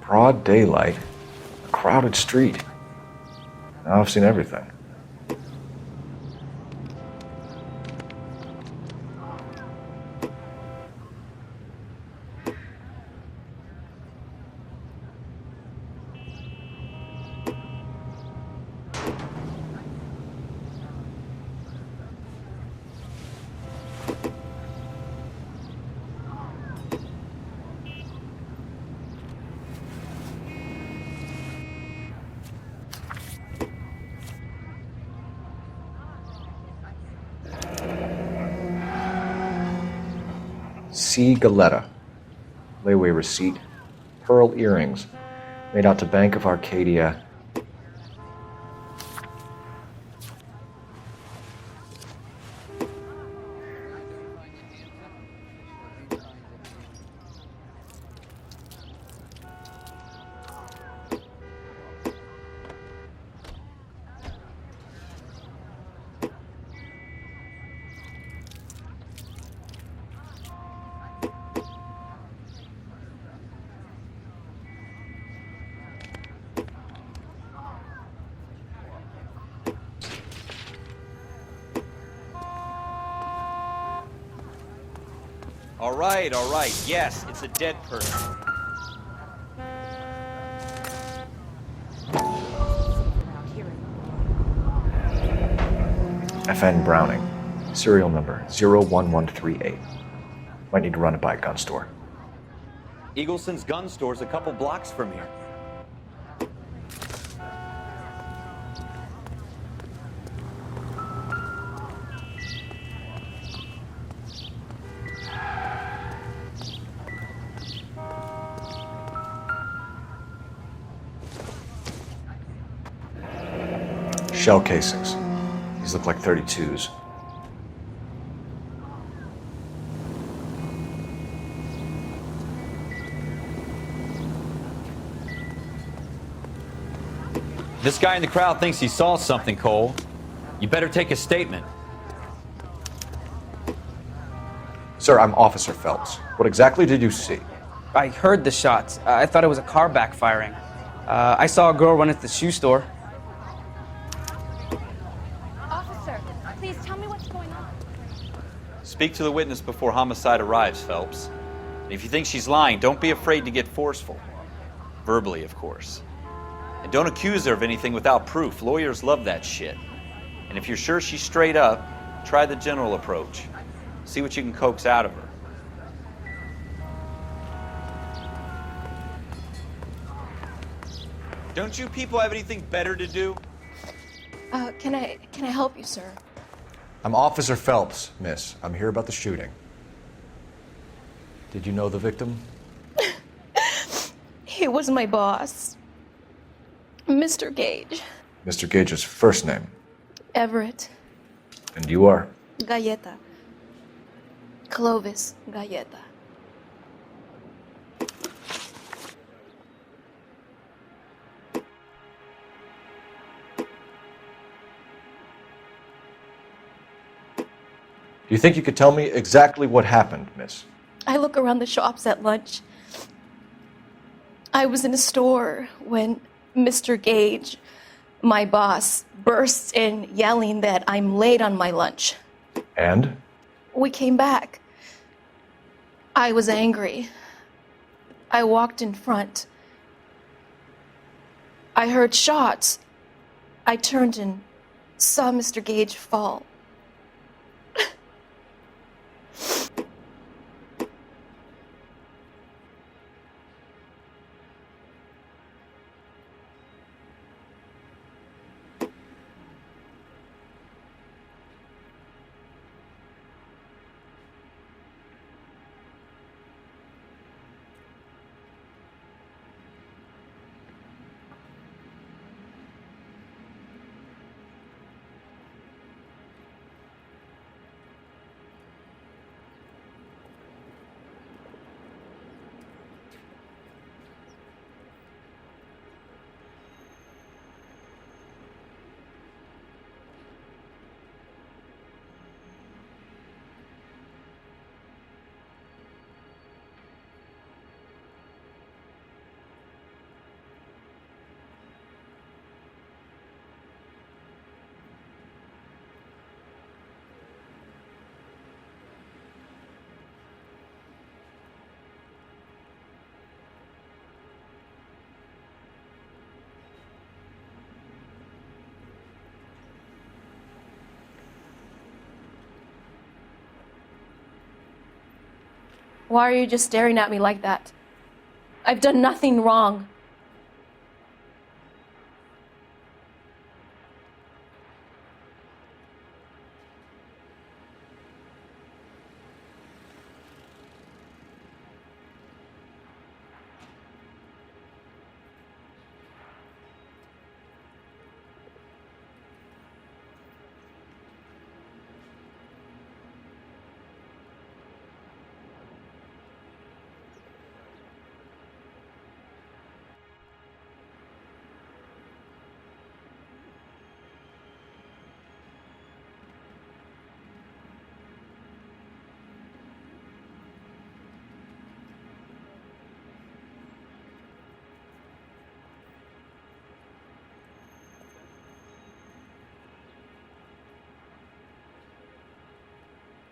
Broad daylight, a crowded street. Now I've seen everything. C. Galetta. Layaway receipt. Pearl earrings. Made out to Bank of Arcadia. All right, yes, it's a dead person. FN Browning. Serial number 01138. Might need to run it by a gun store. Eagleson's gun store's a couple blocks from here. Shell casings. These look like 32s. This guy in the crowd thinks he saw something, Cole. You better take a statement. Sir, I'm Officer Phelps. What exactly did you see? I heard the shots. I thought it was a car backfiring. I saw a girl run into the shoe store. Officer, please tell me what's going on. Speak to the witness before homicide arrives, Phelps. And if you think she's lying, don't be afraid to get forceful. Verbally, of course. And don't accuse her of anything without proof. Lawyers love that shit. And if you're sure she's straight up, try the general approach. See what you can coax out of her. Don't you people have anything better to do? Can I help you, sir? I'm Officer Phelps, miss. I'm here about the shooting. Did you know the victim? He was my boss, Mr. Gage. Mr. Gage's first name. Everett. And you are? Galleta. Clovis Galleta. Do you think you could tell me exactly what happened, miss? I look around the shops at lunch. I was in a store when Mr. Gage, my boss, bursts in yelling that I'm late on my lunch. And? We came back. I was angry. I walked in front. I heard shots. I turned and saw Mr. Gage fall. Why are you just staring at me like that? I've done nothing wrong.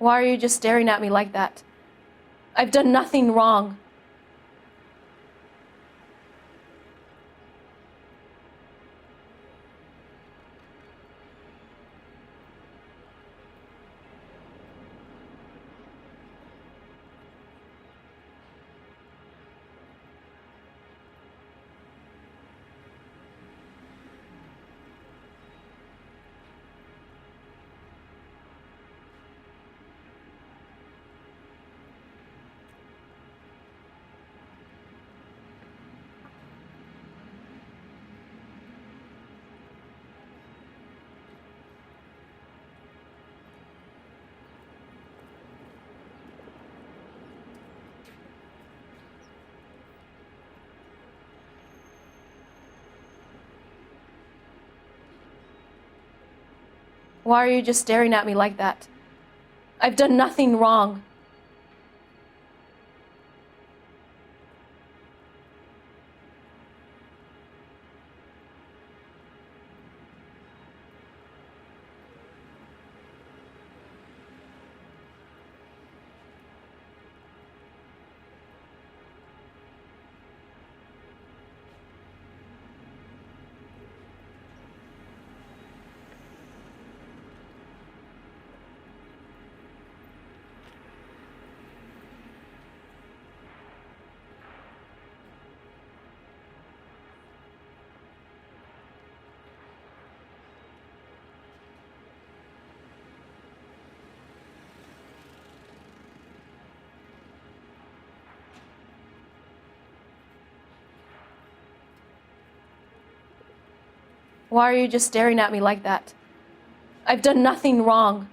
Why are you just staring at me like that? I've done nothing wrong. Why are you just staring at me like that? I've done nothing wrong. Why are you just staring at me like that? I've done nothing wrong.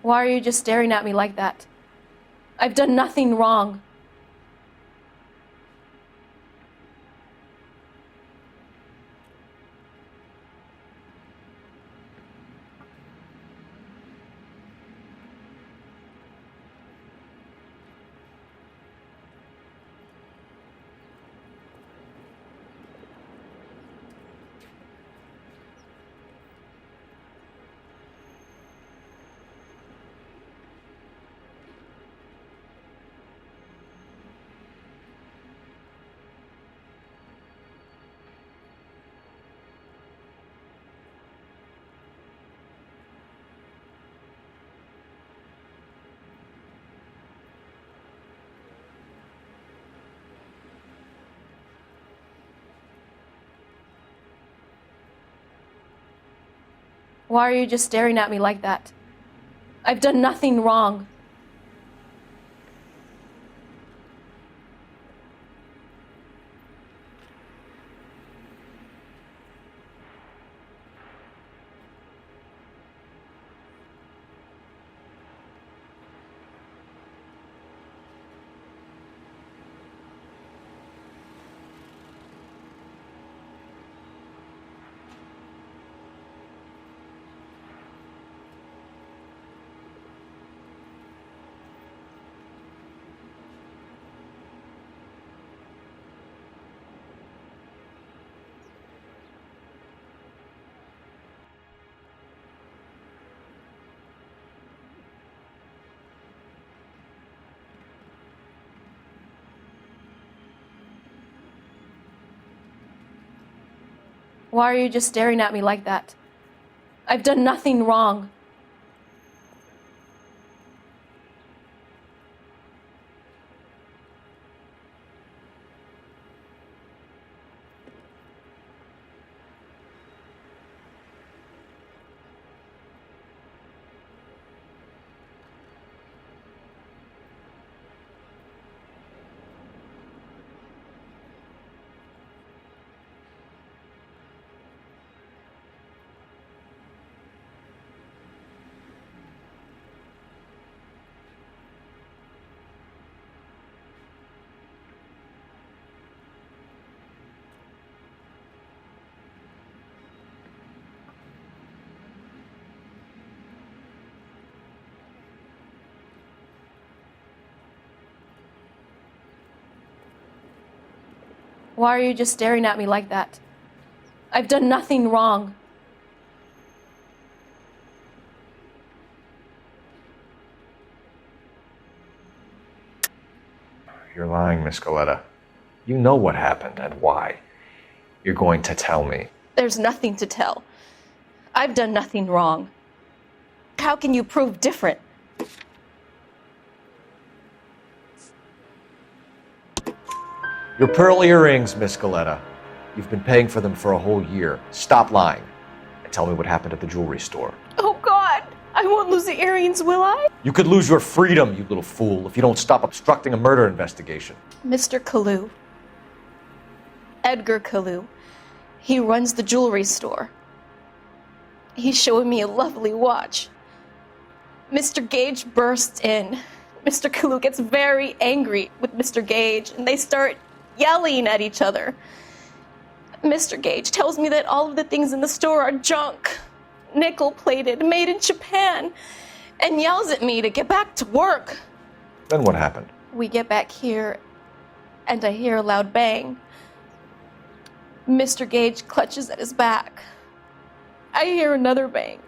Why are you just staring at me like that? I've done nothing wrong. Why are you just staring at me like that? I've done nothing wrong. Why are you just staring at me like that? I've done nothing wrong. Why are you just staring at me like that? I've done nothing wrong. You're lying, Miss Coletta. You know what happened and why. You're going to tell me. There's nothing to tell. I've done nothing wrong. How can you prove different? Your pearl earrings, Miss Coletta. You've been paying for them for a whole year. Stop lying and tell me what happened at the jewelry store. Oh, God! I won't lose the earrings, will I? You could lose your freedom, you little fool, if you don't stop obstructing a murder investigation. Mr. Kalu. Edgar Kalu. He runs the jewelry store. He's showing me a lovely watch. Mr. Gage bursts in. Mr. Kalu gets very angry with Mr. Gage, and they start yelling at each other. Mr. Gage tells me that all of the things in the store are junk, nickel-plated, made in Japan, and yells at me to get back to work. Then what happened? We get back here, and I hear a loud bang. Mr. Gage clutches at his back. I hear another bang,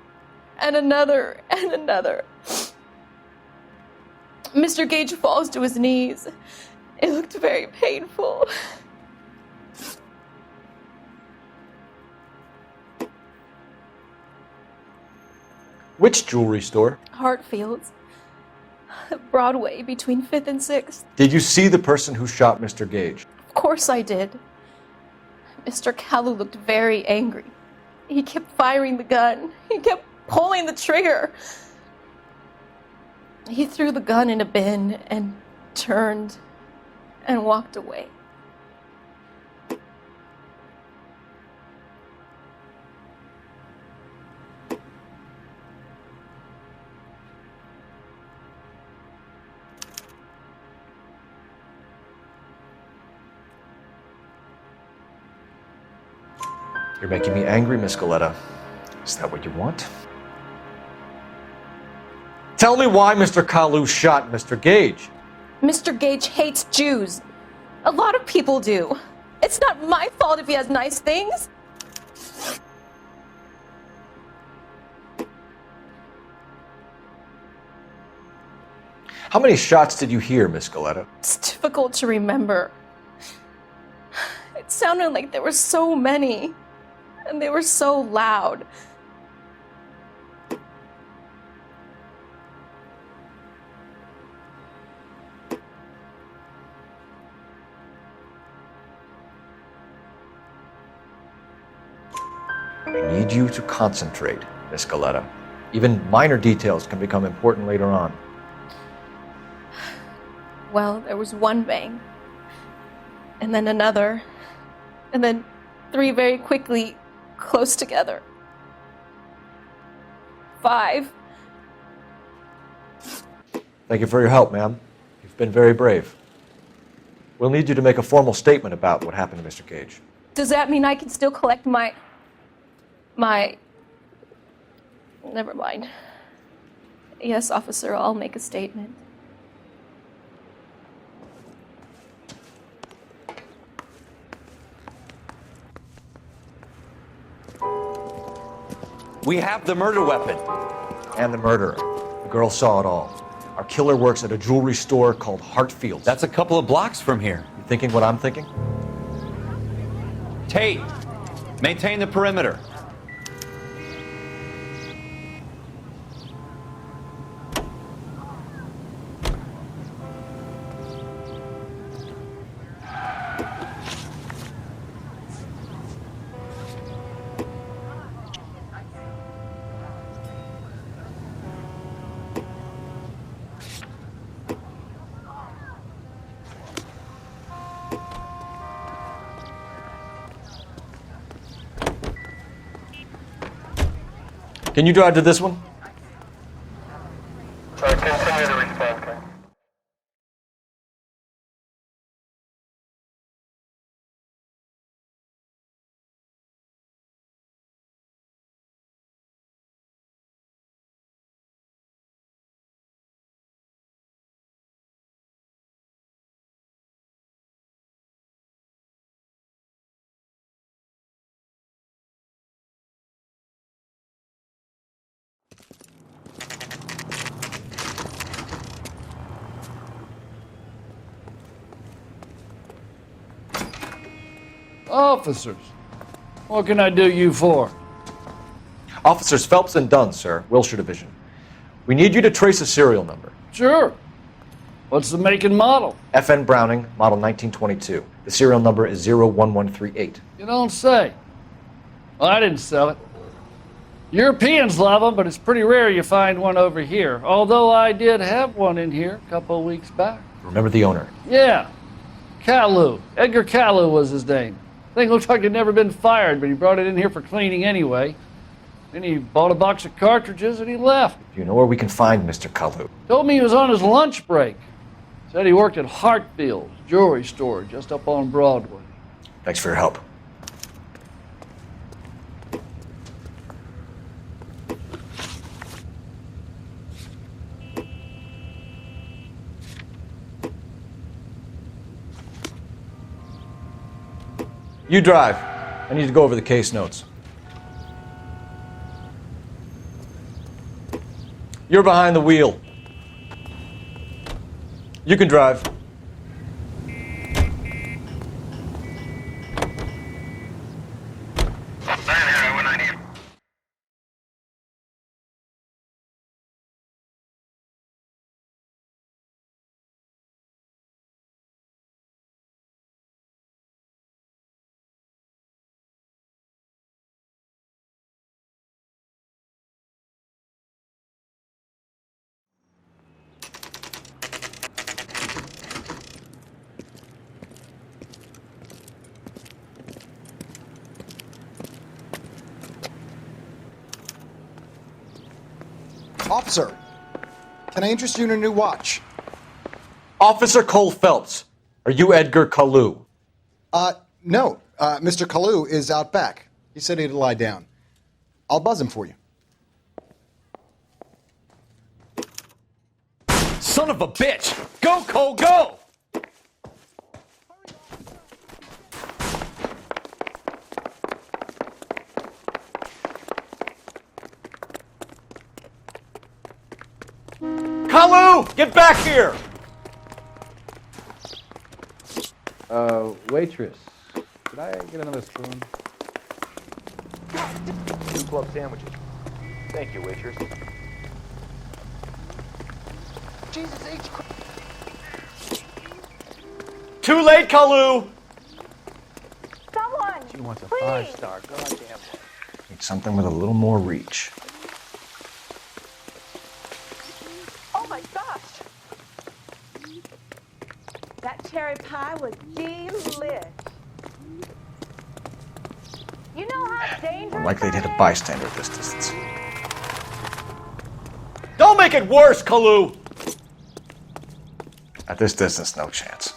and another, and another. Mr. Gage falls to his knees. It looked very painful. Which jewelry store? Hartfield's. Broadway, between 5th and 6th. Did you see the person who shot Mr. Gage? Of course I did. Mr. Kalu looked very angry. He kept firing the gun. He kept pulling the trigger. He threw the gun in a bin and turned and walked away. You're making me angry, Miss Coletta. Is that what you want? Tell me why Mr. Kalu shot Mr. Gage. Mr. Gage hates Jews. A lot of people do. It's not my fault if he has nice things. How many shots did you hear, Miss Coletta? It's difficult to remember. It sounded like there were so many, and they were so loud. I need you to concentrate, Miss Coletta. Even minor details can become important later on. Well, there was one bang, and then another, and then 3 very quickly, close together. 5. Thank you for your help, ma'am. You've been very brave. We'll need you to make a formal statement about what happened to Mr. Gage. Does that mean I can still collect my... Never mind. Yes, officer, I'll make a statement. We have the murder weapon. And the murderer. The girl saw it all. Our killer works at a jewelry store called Hartfield's. That's a couple of blocks from here. You thinking what I'm thinking? Tate, Maintain the perimeter. Can you drive to this one? Continue to respond, okay? Officers, what can I do you for? Officers Phelps and Dunn, sir, Wilshire Division. We need you to trace a serial number. Sure. What's the make and model? FN Browning, model 1922. The serial number is 01138. You don't say. Well, I didn't sell it. Europeans love them, but it's pretty rare you find one over here. Although I did have one in here a couple of weeks back. Remember the owner. Yeah. Kalu. Edgar Kalu was his name. Thing looked like it'd never been fired, but he brought it in here for cleaning anyway. Then he bought a box of cartridges and he left. Do you know where we can find Mr. Kalu? Told me he was on his lunch break. Said he worked at Hartfield's jewelry store just up on Broadway. Thanks for your help. You drive. I need to go over the case notes. You're behind the wheel. You can drive. Officer, can I interest you in a new watch? Officer Cole Phelps, are you Edgar Kalu? No. Mr. Kalu is out back. He said he'd lie down. I'll buzz him for you. Son of a bitch! Go, Cole, go! Kalu, get back here! Waitress, could I get another spoon? 2 club sandwiches. Thank you, waitress. Jesus H. Too late, Kalu! Someone! She wants a please. 5-star, goddamn. Need something with a little more reach. Oh my gosh! That cherry pie was delish. You know how dangerous More likely to that hit a is? bystander at this distance. Don't make it worse, Kalu! At this distance, no chance.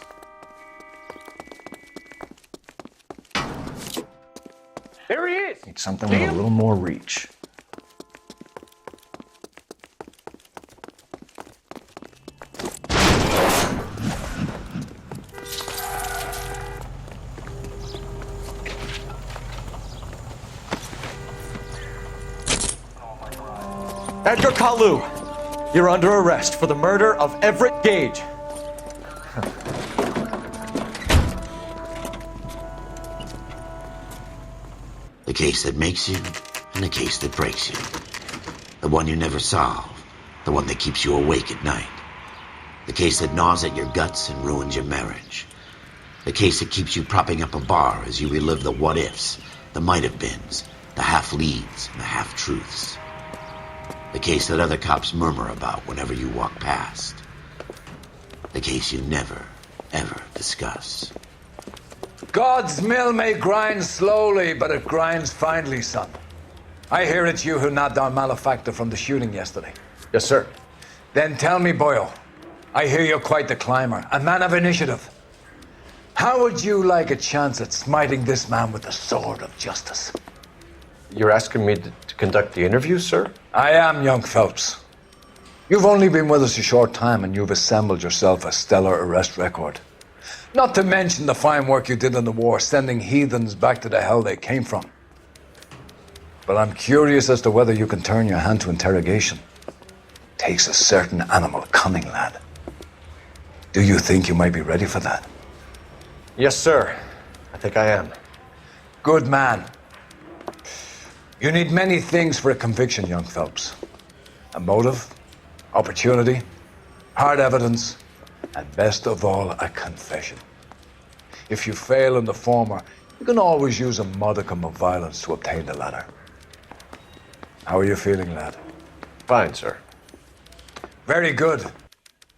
There he is! Need something with a little more reach. Edgar Kalu, you're under arrest for the murder of Everett Gage. case that makes you and the case that breaks you. The one you never solve. The one that keeps you awake at night. The case that gnaws at your guts and ruins your marriage. The case that keeps you propping up a bar as you relive the what-ifs, the might-have-beens, the half-leads, and the half-truths. The case that other cops murmur about whenever you walk past. The case you never, ever discuss. God's mill may grind slowly, but it grinds finely, son. I hear it's you who nabbed our malefactor from the shooting yesterday. Yes, sir. Then tell me, Boyle, I hear you're quite the climber, a man of initiative. How would you like a chance at smiting this man with the sword of justice? You're asking me to conduct the interview, sir? I am, young Phelps. You've only been with us a short time and you've assembled yourself a stellar arrest record. Not to mention the fine work you did in the war, sending heathens back to the hell they came from. But I'm curious as to whether you can turn your hand to interrogation. Takes a certain animal cunning, lad. Do you think you might be ready for that? Yes, sir. I think I am. Good man. You need many things for a conviction, young Phelps. A motive, opportunity, hard evidence, and best of all, a confession. If you fail in the former, you can always use a modicum of violence to obtain the latter. How are you feeling, lad? Fine, sir. Very good.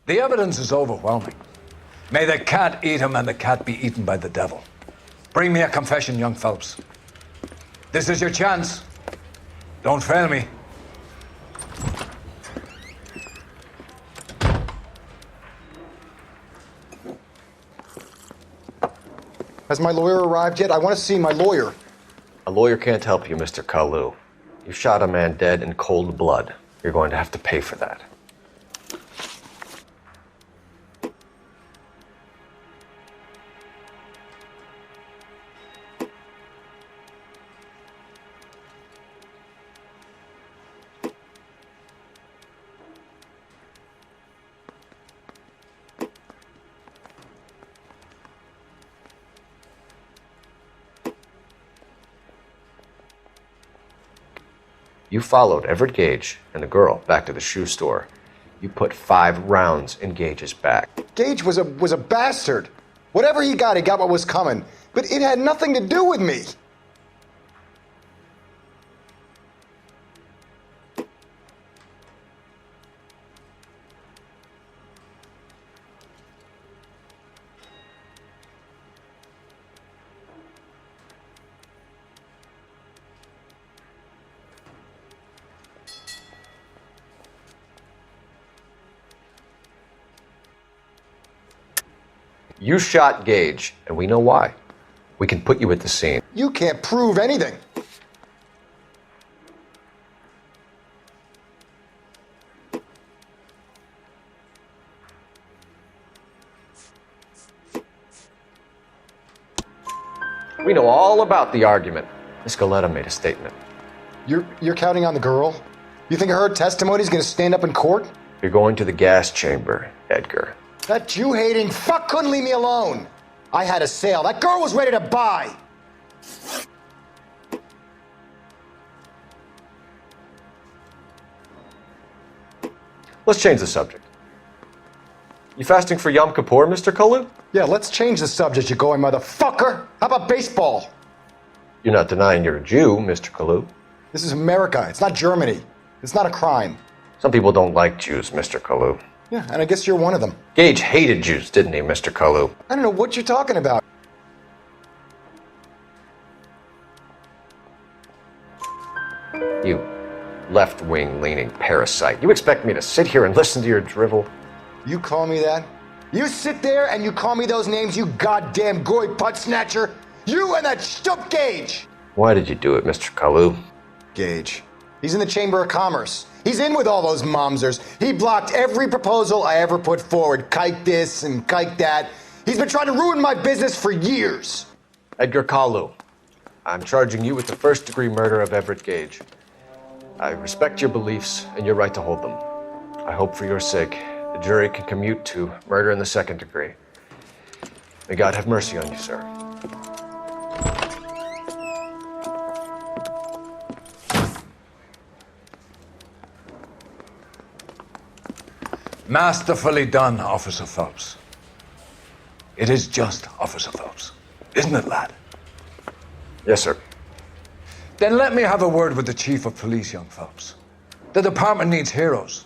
The evidence is overwhelming. May the cat eat him and the cat be eaten by the devil. Bring me a confession, young Phelps. This is your chance. Don't fail me. Has my lawyer arrived yet? I want to see my lawyer. A lawyer can't help you, Mr. Kalu. You shot a man dead in cold blood. You're going to have to pay for that. You followed Everett Gage and the girl back to the shoe store. You put 5 rounds in Gage's back. Gage was a bastard. Whatever he got what was coming. But it had nothing to do with me. You shot Gage, and we know why. We can put you at the scene. You can't prove anything. We know all about the argument. Miss Goleta made a statement. You're counting on the girl? You think her testimony is going to stand up in court? You're going to the gas chamber, Edgar. That Jew-hating fuck couldn't leave me alone. I had a sale. That girl was ready to buy. Let's change the subject. You fasting for Yom Kippur, Mr. Kalu? Yeah, let's change the subject, you going motherfucker. How about baseball? You're not denying you're a Jew, Mr. Kalu. This is America. It's not Germany. It's not a crime. Some people don't like Jews, Mr. Kalu. Yeah, and I guess you're one of them. Gage hated Jews, didn't he, Mr. Kalu? I don't know what you're talking about. You left-wing leaning parasite. You expect me to sit here and listen to your drivel? You call me that? You sit there and you call me those names, you goddamn goy putt snatcher? You and that stup Gage! Why did you do it, Mr. Kalu? Gage. He's in the Chamber of Commerce. He's in with all those momsers. He blocked every proposal I ever put forward. Kike this and kike that. He's been trying to ruin my business for years. Edgar Kalu, I'm charging you with the first-degree murder of Everett Gage. I respect your beliefs and your right to hold them. I hope for your sake the jury can commute to murder in the second degree. May God have mercy on you, sir. Masterfully done, Officer Phelps. It is just Officer Phelps. Isn't it, lad? Yes, sir. Then let me have a word with the Chief of Police, young Phelps. The department needs heroes.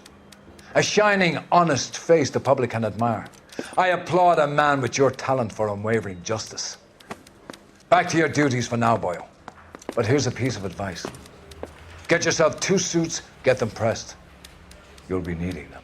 A shining, honest face the public can admire. I applaud a man with your talent for unwavering justice. Back to your duties for now, boyo. But here's a piece of advice. Get yourself 2 suits, get them pressed. You'll be needing them.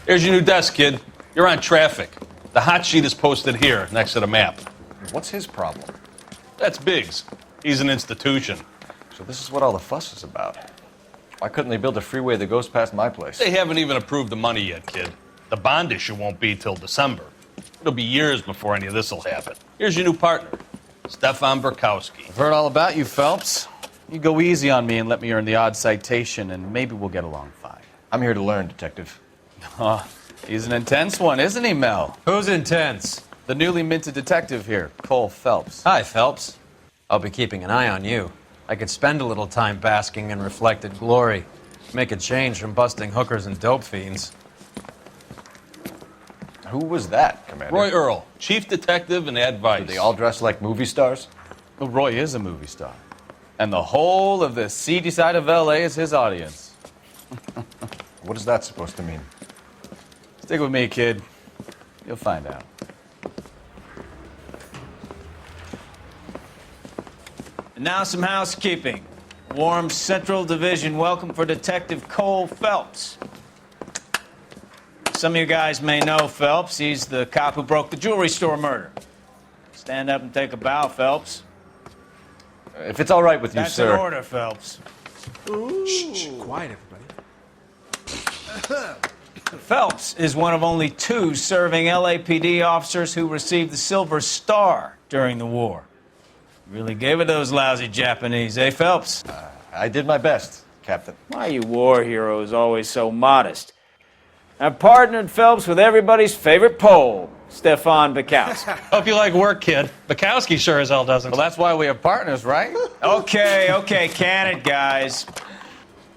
Here's your new desk, kid. You're on traffic. The hot sheet is posted here, next to the map. What's his problem? That's Biggs. He's an institution. So this is what all the fuss is about. Why couldn't they build a freeway that goes past my place? They haven't even approved the money yet, kid. The bond issue won't be till December. It'll be years before any of this will happen. Here's your new partner, Stefan Burkowski. I've heard all about you, Phelps. You go easy on me and let me earn the odd citation, and maybe we'll get along fine. I'm here to learn, Detective. Oh, he's an intense one, isn't he, Mel? Who's intense? The newly minted detective here, Cole Phelps. Hi, Phelps. I'll be keeping an eye on you. I could spend a little time basking in reflected glory. Make a change from busting hookers and dope fiends. Who was that, Commander? Roy Earl, chief detective and advice. Do they all dress like movie stars? Well, Roy is a movie star. And the whole of the seedy side of L.A. is his audience. What is that supposed to mean? Stick with me, kid. You'll find out. And now some housekeeping. Warm Central Division welcome for Detective Cole Phelps. Some of you guys may know Phelps. He's the cop who broke the jewelry store murder. Stand up and take a bow, Phelps. If it's all right with you, That's sir. That's an order, Phelps. Shh, quiet, everybody. Phelps is one of only 2 serving LAPD officers who received the Silver Star during the war. Really gave it those lousy Japanese, eh, Phelps? I did my best, Captain. Why are you war heroes always so modest? I've partnered Phelps with everybody's favorite Pole, Stefan Burkowski. Hope you like work, kid. Bukowski sure as hell doesn't. Well, that's why we have partners, right? Okay, can it, guys.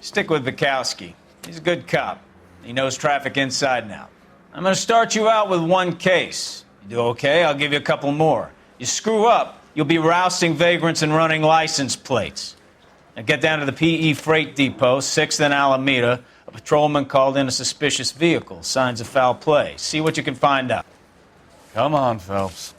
Stick with Burkowski. He's a good cop. He knows traffic inside and out. I'm going to start you out with 1 case. You do okay, I'll give you a couple more. You screw up, you'll be rousting vagrants and running license plates. Now get down to the PE Freight Depot, 6th and Alameda. A patrolman called in a suspicious vehicle. Signs of foul play. See what you can find out. Come on, Phelps.